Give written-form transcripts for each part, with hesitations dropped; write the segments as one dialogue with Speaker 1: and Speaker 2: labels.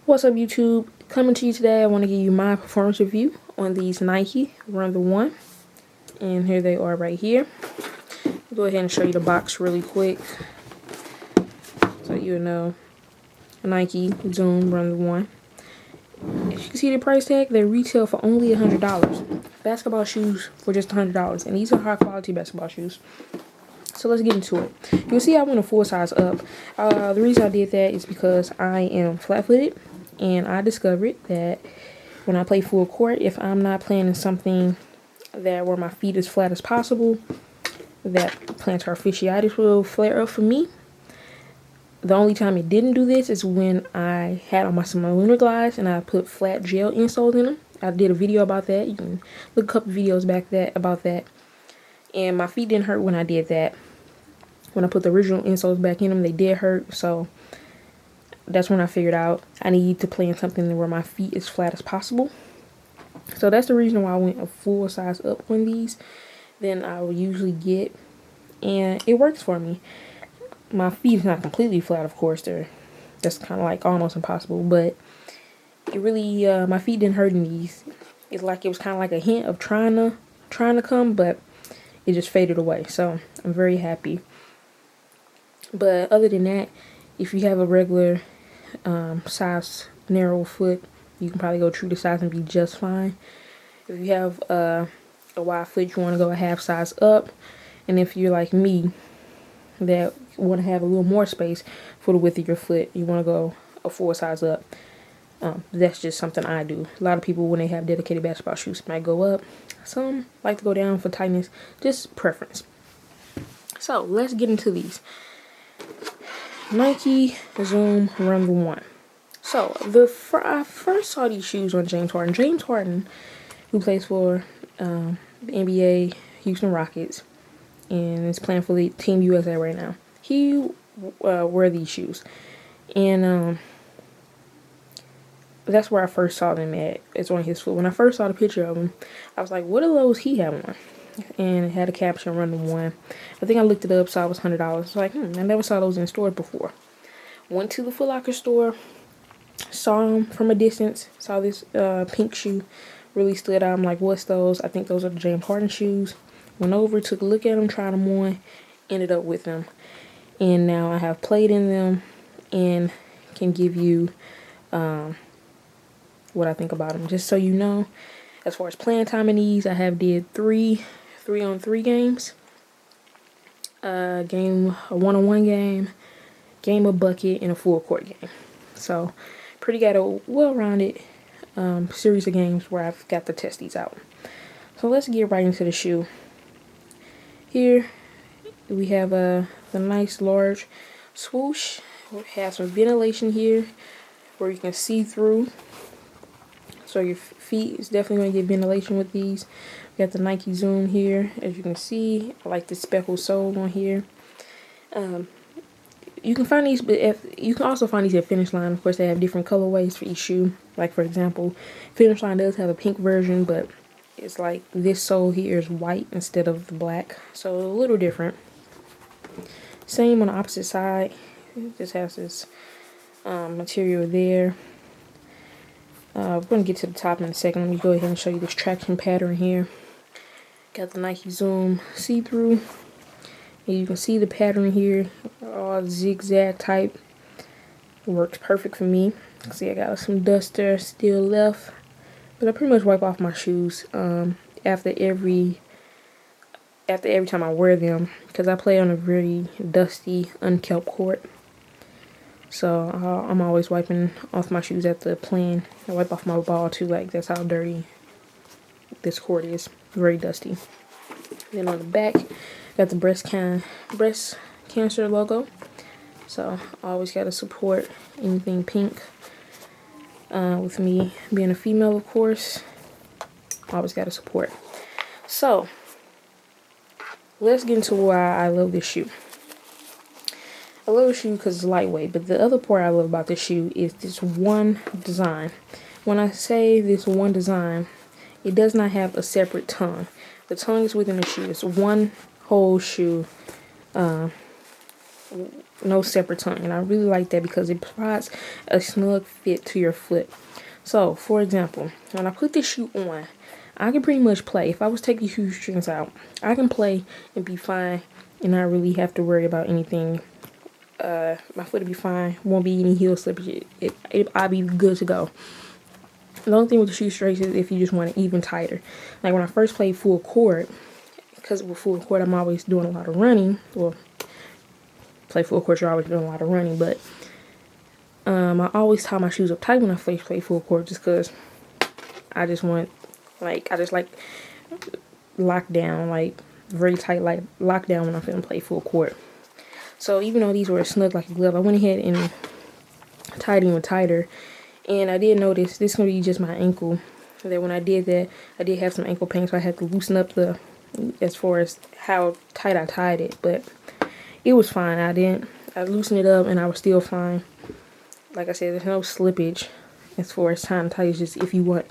Speaker 1: What's up, YouTube? Coming to you today, I want to give you my performance review on these Nike Run the One. And here they are right here. I'll go ahead and show you the box really quick so you know. Nike Zoom Run the One. As you can see the price tag, they retail for only $100. Basketball shoes for just $100. And these are high quality basketball shoes. So let's get into it. You'll see I went a full size up. The reason I did that is because I am flat-footed. And I discovered that when I play full court, if I'm not playing in something that where my feet as flat as possible, that plantar fasciitis will flare up for me. The only time it didn't do this is when I had on my lunar glides and I put flat gel insoles in them. I did a video about that. You can look a couple videos back about that. And my feet didn't hurt when I did that. When I put the original insoles back in them, they did hurt. So that's when I figured out I need to play in something where my feet is flat as possible. So that's the reason why I went a full size up on these than I would usually get. And it works for me. My feet is not completely flat, of course. That's kind of like almost impossible. But it really, my feet didn't hurt in these. It's like it was kind of like a hint of trying to come, but it just faded away. So I'm very happy. But other than that, if you have a regular size narrow foot, you can probably go true to size and be just fine. If you have a wide foot, you want to go a half size up. And if you're like me, that want to have a little more space for the width of your foot, you want to go a full size up. That's just something I do. A lot of people, when they have dedicated basketball shoes, might go up. Some like to go down for tightness, just preference. So let's get into these. Nike Zoom Run the One. So I first saw these shoes on James Harden. James Harden, who plays for the NBA Houston Rockets and is playing for the Team USA right now. He wear these shoes, and that's where I first saw them at. It's on his foot. When I first saw the picture of him, I was like, "What are those he had on?" And it had a caption, "Run the One." I think I looked it up, saw it was $100. I was like, I never saw those in stores before. Went to the Foot Locker store, saw them from a distance, saw this pink shoe, really stood out. I'm like, what's those? I think those are the James Harden shoes. Went over, took a look at them, tried them on, ended up with them. And now I have played in them and can give you what I think about them. Just so you know, as far as playing time in these, I have did 3-on-3 games. A 1-on-1 game, game of bucket, and a full court game. So pretty got a well-rounded series of games where I've got to test these out. So let's get right into the shoe. Here we have the nice large swoosh. We have some ventilation here where you can see through. So your feet is definitely going to get ventilation with these. We got the Nike Zoom here. As you can see, I like the speckled sole on here. You can find these, but you can also find these at Finish Line. Of course, they have different colorways for each shoe. Like, for example, Finish Line does have a pink version, but it's like this sole here is white instead of the black. So a little different. Same on the opposite side. It just has this material there. We're going to get to the top in a second. Let me go ahead and show you this traction pattern here. Got the Nike Zoom see-through. And you can see the pattern here. All zigzag type. It works perfect for me. See, I got some dust there still left. But I pretty much wipe off my shoes after every time I wear them. Because I play on a very dusty, unkept court. So I'm always wiping off my shoes after playing. I wipe off my ball too, like that's how dirty this court is. Very dusty. Then on the back, got the breast cancer logo. So I always got to support anything pink. With me being a female, of course, always got to support. So let's get into why I love this shoe. I love the shoe because it's lightweight, but the other part I love about this shoe is this one design. When I say this one design, it does not have a separate tongue. The tongue is within the shoe. It's one whole shoe no separate tongue, and I really like that because it provides a snug fit to your foot. So, for example, when I put this shoe on, I can pretty much play. If I was taking shoestrings out, I can play and be fine and not really have to worry about anything. My foot will be fine. Won't be any heel slippage. I'll be good to go. The only thing with the shoestrings is if you just want it even tighter. Like when I first played full court, because with full court I'm always doing a lot of running. Well, play full court, you're always doing a lot of running, but I always tie my shoes up tight when I play full court, just because I just want, like, I just like lockdown, like very tight, like lockdown when I'm finna play full court. So even though these were snug like a glove, I went ahead and tied even tighter. And I did notice this is gonna be just my ankle. That when I did that, I did have some ankle pain, so I had to loosen up as far as how tight I tied it. But it was fine. I loosened it up and I was still fine. Like I said, there's no slippage as far as tying tight. It's just if you want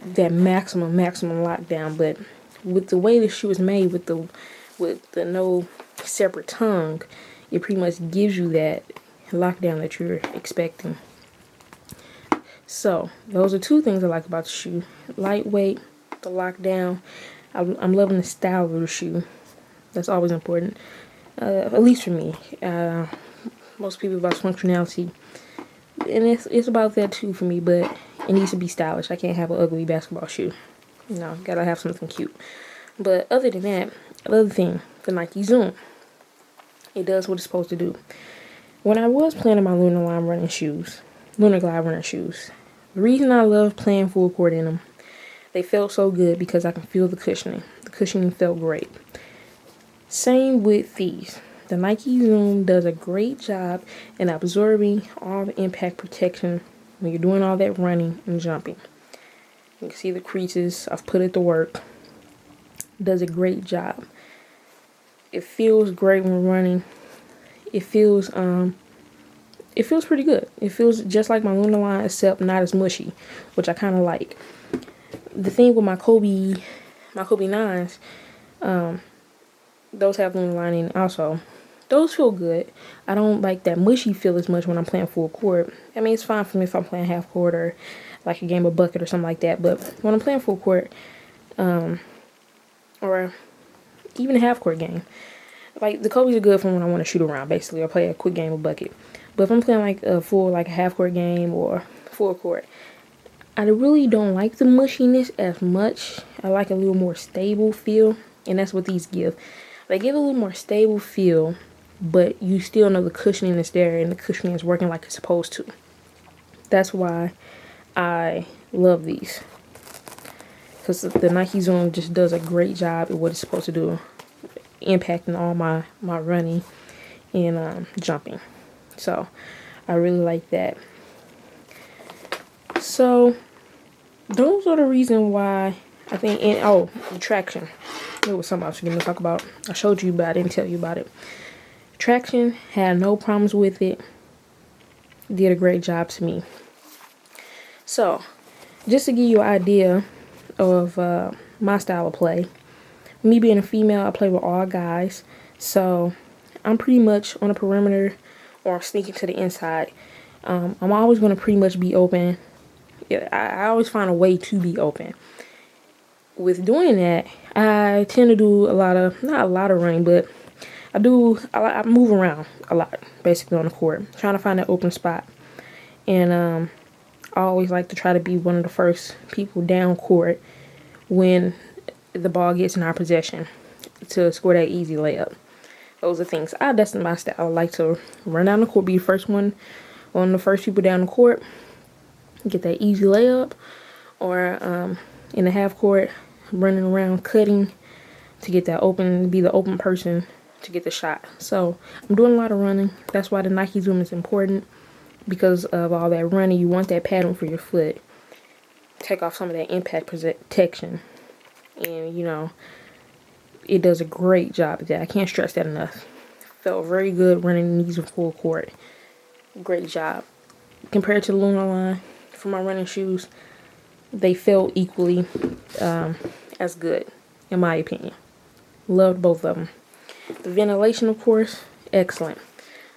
Speaker 1: that maximum lockdown. But with the way the shoe is made, with the no separate tongue, it pretty much gives you that lockdown that you're expecting. So those are two things I like about the shoe: lightweight, the lockdown. I'm loving the style of the shoe. That's always important, at least for me. Most people about functionality, and it's about that too for me. But it needs to be stylish. I can't have an ugly basketball shoe. No, gotta have something cute. But other than that, another thing, the Nike Zoom. It does what it's supposed to do. When I was playing my Lunar Glide running shoes, the reason I love playing full court in them, they felt so good because I can feel the cushioning. The cushioning felt great. Same with these. The Nike Zoom does a great job in absorbing all the impact protection when you're doing all that running and jumping. You can see the creases. I've put it to work. Does a great job. It feels great when running. It feels pretty good. It feels just like my Lunar line, except not as mushy, which I kind of like. The thing with my Kobe 9s, those have Lunar lining also. Those feel good. I don't like that mushy feel as much when I'm playing full court. I mean, it's fine for me if I'm playing half court or like a game of bucket or something like that. But when I'm playing full court, or even a half court game, like the Kobe's are good for when I want to shoot around, basically, or play a quick game of bucket. But if I'm playing like a half court game or full court, I really don't like the mushiness as much. I like a little more stable feel, and that's what these give. They give a little more stable feel, but you still know the cushioning is there and the cushioning is working like it's supposed to. That's why I love these, because the Nike Zoom just does a great job at what it's supposed to do, impacting all my running and jumping. So I really like that. So those are the reason why I think. The traction. There was something I was going to talk about. I showed you, but I didn't tell you about it. Traction, had no problems with it. Did a great job to me. So just to give you an idea of my style of play, me being a female, I play with all guys. So I'm pretty much on the perimeter or sneaking to the inside. I'm always going to pretty much be open. I always find a way to be open. With doing that, I tend to do not a lot of running, but I move around a lot, basically, on the court, trying to find that open spot. And I always like to try to be one of the first people down court when the ball gets in our possession to score that easy layup. Those are things. That's my style. I like to run down the court, be the first one of the first people down the court, get that easy layup, or in the half court, running around cutting to get that open, be the open person to get the shot. So I'm doing a lot of running. That's why the Nike Zoom is important, because of all that running. You want that pattern for your foot. Take off some of that impact protection. And, it does a great job at that. I can't stress that enough. Felt very good running these in full court. Great job. Compared to the Lunar line for my running shoes, they felt equally as good, in my opinion. Loved both of them. The ventilation, of course, excellent.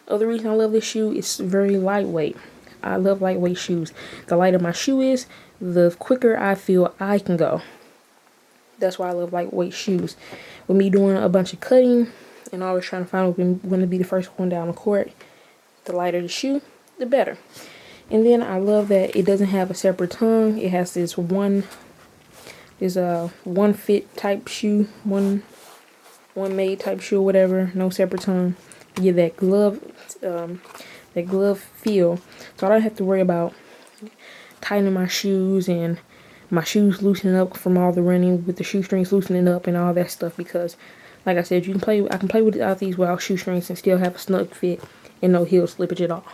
Speaker 1: Other reason I love this shoe is very lightweight. I love lightweight shoes. The lighter my shoe is, the quicker I feel I can go. That's why I love lightweight shoes. With me doing a bunch of cutting and always trying to find out when to be the first one down the court, the lighter the shoe, the better. And then I love that it doesn't have a separate tongue. It has this one fit type shoe, one made type shoe, or whatever. No separate tongue. You get that glove feel. So I don't have to worry about tightening my shoes and my shoes loosening up from all the running with the shoestrings loosening up and all that stuff, because like I said, I can play without these without shoestrings and still have a snug fit and no heel slippage at all.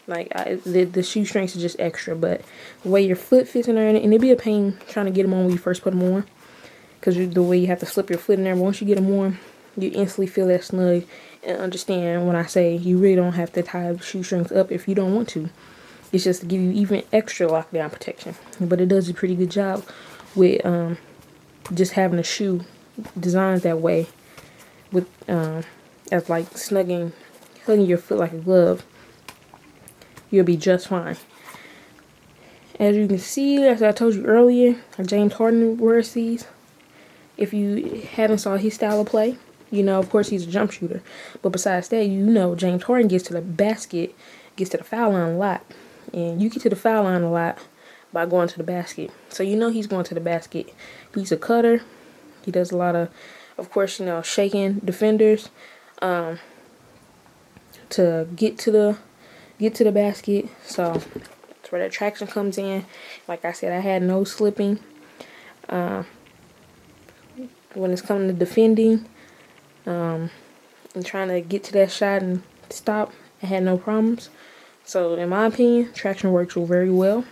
Speaker 1: Like the shoestrings are just extra, but the way your foot fits in there, and it'd be a pain trying to get them on when you first put them on, because the way you have to slip your foot in there. But once you get them on, you instantly feel that snug and understand when I say you really don't have to tie shoestrings up if you don't want to. It's just to give you even extra lockdown protection. But it does a pretty good job with just having a shoe designed that way, with as like hugging your foot like a glove. You'll be just fine. As you can see, as I told you earlier, James Harden wears these. If you haven't saw his style of play, you know, of course, he's a jump shooter. But besides that, you know, James Harden gets to the basket, gets to the foul line a lot. And you get to the foul line a lot by going to the basket. So you know he's going to the basket. He's a cutter. He does a lot of course, you know, shaking defenders to get to the basket. So that's where that traction comes in. Like I said, I had no slipping. When it's coming to defending and trying to get to that shot and stop, I had no problems. So in my opinion, traction works very well.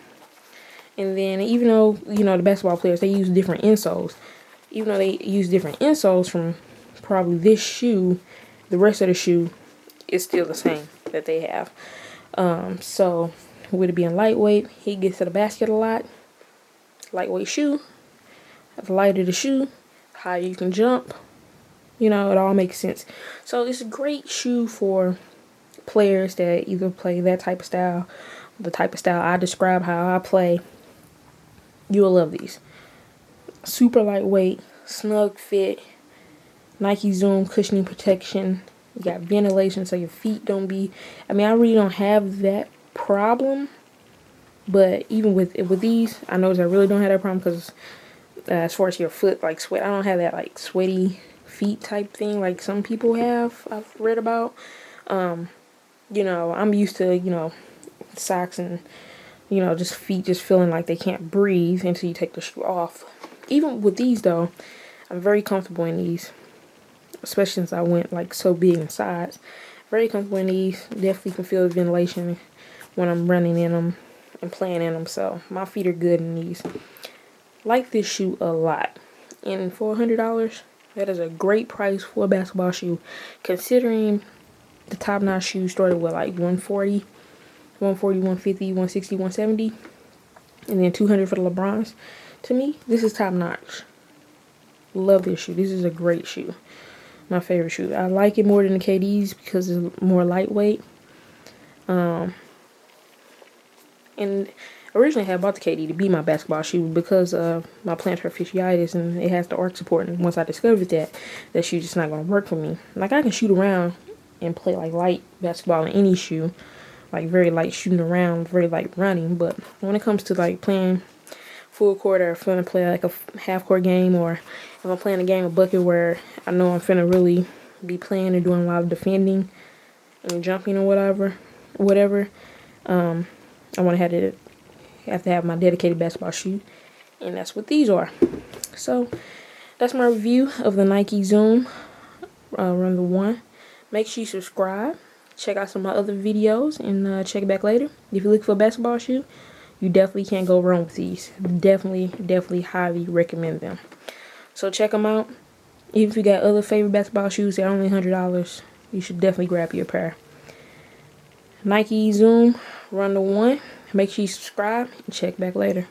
Speaker 1: And then even though, you know, the basketball players, they use different insoles. Even though they use different insoles from probably this shoe, the rest of the shoe is still the same that they have. So with it being lightweight, he gets to the basket a lot. Lightweight shoe. The lighter the shoe, higher you can jump. You know, it all makes sense. So it's a great shoe for players that either play that type of style, the type of style I describe how I play. You'll love these. Super lightweight, snug fit, Nike Zoom cushioning protection. You got ventilation so your feet don't be, I mean, I really don't have that problem, but even with these, I notice I really don't have that problem, because as far as your foot like sweat, I don't have that like sweaty feet type thing like some people have, I've read about. You know, I'm used to, you know, socks and, you know, just feet just feeling like they can't breathe until you take the shoe off. Even with these though, I'm very comfortable in these, especially since I went like so big in size. Very comfortable in these. Definitely can feel the ventilation when I'm running in them and playing in them. So my feet are good in these. Like this shoe a lot. And for $100, that is a great price for a basketball shoe, considering the top-notch shoes started with like 140, 150, 160, 170, and then 200 for the LeBrons. To me, this is top-notch. Love this shoe. This is a great shoe. My favorite shoe. I like it more than the KDs because it's more lightweight. And originally I had bought the KD to be my basketball shoe because of my plantar fasciitis, and it has the arch support. And once I discovered that shoe just not going to work for me. Like, I can shoot around and play like light basketball in any shoe, like very light shooting around, very light running. But when it comes to like playing full court, or if I'm gonna play like a half court game, or if I'm playing a game of bucket where I know I'm finna really be playing and doing a lot of defending and jumping or whatever, I want to have to have my dedicated basketball shoe, and that's what these are. So that's my review of the Nike Zoom Run the One. Make sure you subscribe, check out some of my other videos, and check it back later. If you look for a basketball shoe, you definitely can't go wrong with these. Definitely highly recommend them. So check them out. Even if you got other favorite basketball shoes that are only $100, you should definitely grab you a pair. Nike Zoom Run the One. Make sure you subscribe and check back later.